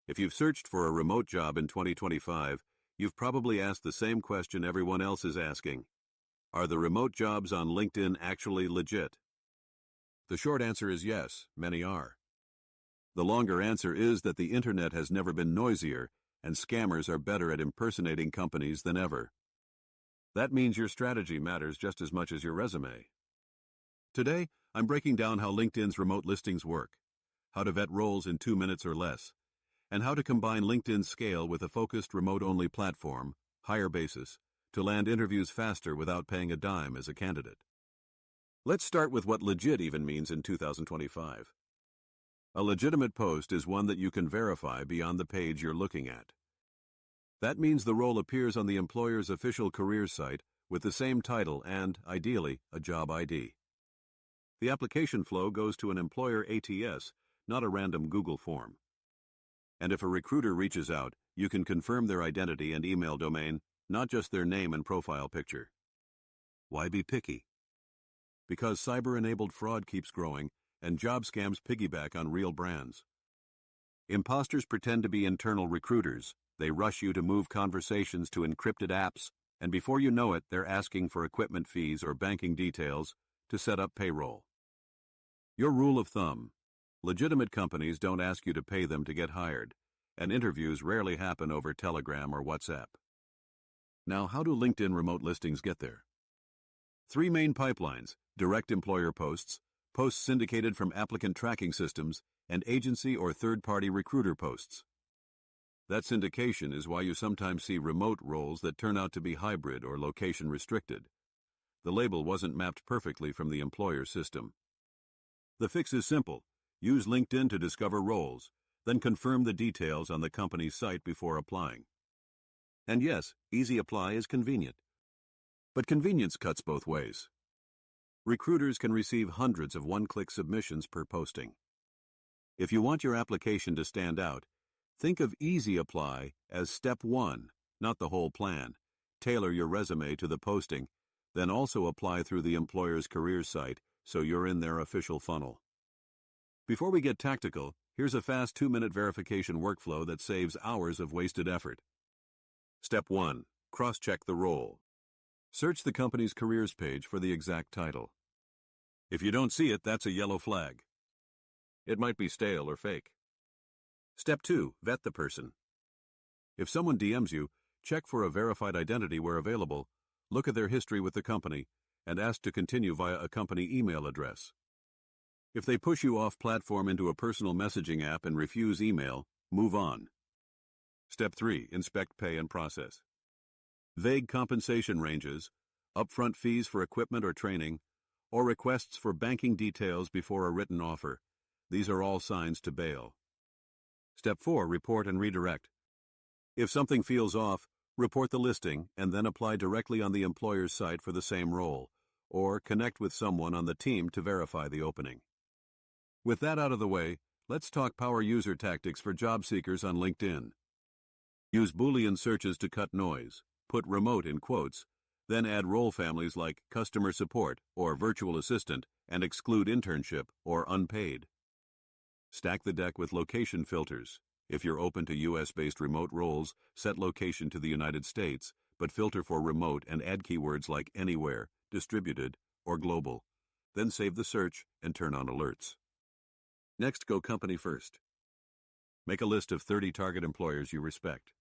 If you've searched for a remote job in 2025, you've probably asked the same question everyone else is asking. Are the remote jobs on LinkedIn actually legit? The short answer is yes, many are. The longer answer is that the internet has never been noisier, and scammers are better at impersonating companies than ever. That means your strategy matters just as much as your resume. Today, I'm breaking down how LinkedIn's remote listings work, how to vet roles in 2 minutes or less, and how to combine LinkedIn's scale with a focused remote-only platform, higher basis, to land interviews faster without paying a dime as a candidate. Let's start with what legit even means in 2025. A legitimate post is one that you can verify beyond the page you're looking at. That means the role appears on the employer's official careers site with the same title and, ideally, a job ID. The application flow goes to an employer ATS, not a random Google form. And if a recruiter reaches out, you can confirm their identity and email domain, not just their name and profile picture. Why be picky? Because cyber-enabled fraud keeps growing, and job scams piggyback on real brands. Imposters pretend to be internal recruiters. They rush you to move conversations to encrypted apps, and before you know it, they're asking for equipment fees or banking details to set up payroll. Your rule of thumb: legitimate companies don't ask you to pay them to get hired, and interviews rarely happen over Telegram or WhatsApp. Now, how do LinkedIn remote listings get there? 3 main pipelines: direct employer posts, posts syndicated from applicant tracking systems, and agency or third-party recruiter posts. That syndication is why you sometimes see remote roles that turn out to be hybrid or location restricted. The label wasn't mapped perfectly from the employer system. The fix is simple. Use LinkedIn to discover roles, then confirm the details on the company's site before applying. And yes, easy apply is convenient. But convenience cuts both ways. Recruiters can receive hundreds of one-click submissions per posting. If you want your application to stand out, think of easy apply as step 1, not the whole plan. Tailor your resume to the posting, then also apply through the employer's careers site so you're in their official funnel. Before we get tactical, here's a fast 2-minute verification workflow that saves hours of wasted effort. Step 1. Cross-check the role. Search the company's careers page for the exact title. If you don't see it, that's a yellow flag. It might be stale or fake. Step 2. Vet the person. If someone DMs you, check for a verified identity where available, look at their history with the company, and ask to continue via a company email address. If they push you off platform into a personal messaging app and refuse email, move on. Step 3. Inspect pay and process. Vague compensation ranges, upfront fees for equipment or training, or requests for banking details before a written offer. These are all signs to bail. Step 4. Report and redirect. If something feels off, report the listing and then apply directly on the employer's site for the same role, or connect with someone on the team to verify the opening. With that out of the way, let's talk power user tactics for job seekers on LinkedIn. Use Boolean searches to cut noise, put remote in quotes, then add role families like customer support or virtual assistant and exclude internship or unpaid. Stack the deck with location filters. If you're open to US-based remote roles, set location to the United States, but filter for remote and add keywords like anywhere, distributed, or global. Then save the search and turn on alerts. Next, go company first. Make a list of 30 target employers you respect.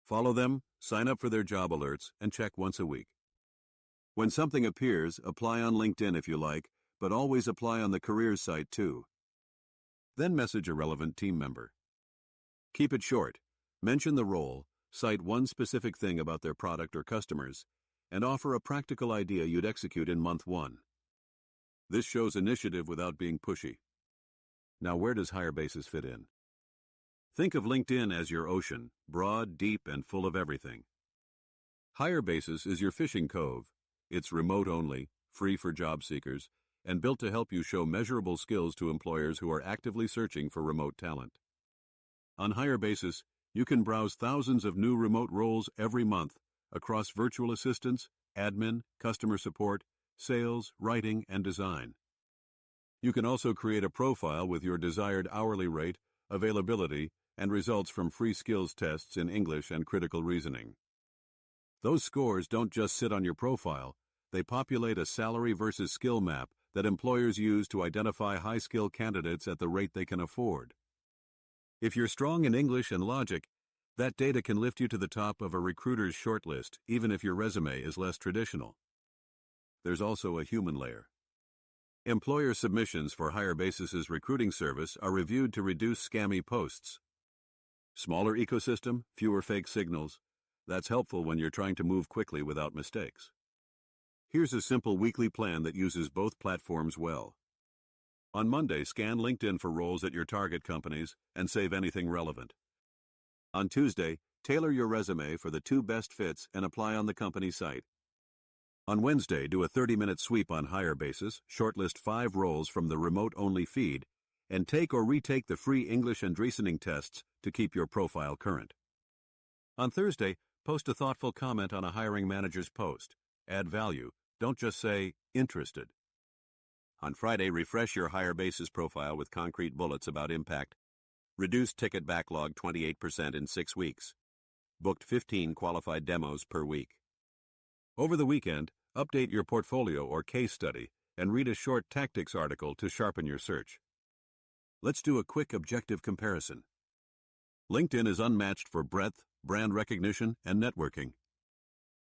Follow them, sign up for their job alerts, and check once a week. When something appears, apply on LinkedIn if you like, but always apply on the careers site too. Then message a relevant team member. Keep it short. Mention the role, cite one specific thing about their product or customers, and offer a practical idea you'd execute in month 1. This shows initiative without being pushy. Now, where does higher basis fit in? Think of LinkedIn as your ocean, broad, deep, and full of everything. Higher basis is your fishing cove. It's remote only, free for job seekers, and built to help you show measurable skills to employers who are actively searching for remote talent. On higher basis, you can browse thousands of new remote roles every month across virtual assistants, admin, customer support, sales, writing, and design. You can also create a profile with your desired hourly rate, availability, and results from free skills tests in English and critical reasoning. Those scores don't just sit on your profile, they populate a salary versus skill map that employers use to identify high-skill candidates at the rate they can afford. If you're strong in English and logic, that data can lift you to the top of a recruiter's shortlist, even if your resume is less traditional. There's also a human layer. Employer submissions for HireBasis's recruiting service are reviewed to reduce scammy posts. Smaller ecosystem, fewer fake signals. That's helpful when you're trying to move quickly without mistakes. Here's a simple weekly plan that uses both platforms well. On Monday, scan LinkedIn for roles at your target companies and save anything relevant. On Tuesday, tailor your resume for the 2 best fits and apply on the company site. On Wednesday, do a 30-minute sweep on HireBasis, shortlist 5 roles from the remote-only feed, and take or retake the free English and reasoning tests to keep your profile current. On Thursday, post a thoughtful comment on a hiring manager's post. Add value, don't just say, interested. On Friday, refresh your HireBasis profile with concrete bullets about impact. Reduced ticket backlog 28% in 6 weeks. Booked 15 qualified demos per week. Over the weekend, update your portfolio or case study and read a short tactics article to sharpen your search. Let's do a quick objective comparison. LinkedIn is unmatched for breadth, brand recognition, and networking.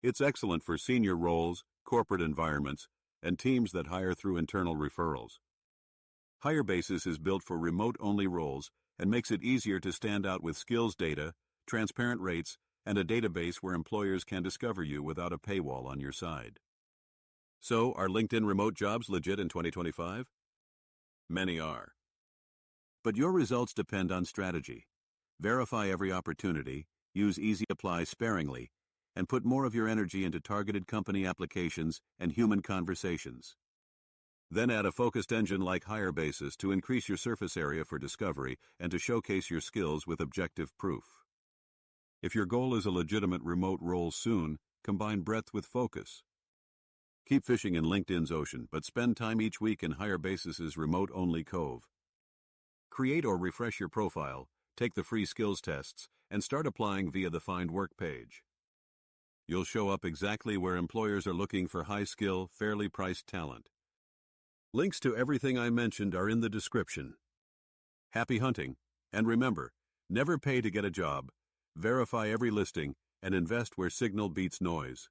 It's excellent for senior roles, corporate environments, and teams that hire through internal referrals. HireBasis is built for remote-only roles and makes it easier to stand out with skills data, transparent rates, and a database where employers can discover you without a paywall on your side. So, are LinkedIn remote jobs legit in 2025? Many are. But your results depend on strategy. Verify every opportunity, use Easy Apply sparingly, and put more of your energy into targeted company applications and human conversations. Then add a focused engine like HireBasis to increase your surface area for discovery and to showcase your skills with objective proof. If your goal is a legitimate remote role soon, combine breadth with focus. Keep fishing in LinkedIn's ocean, but spend time each week in HireBasis's remote-only cove. Create or refresh your profile, take the free skills tests, and start applying via the Find Work page. You'll show up exactly where employers are looking for high-skill, fairly priced talent. Links to everything I mentioned are in the description. Happy hunting, and remember, never pay to get a job, verify every listing, and invest where signal beats noise.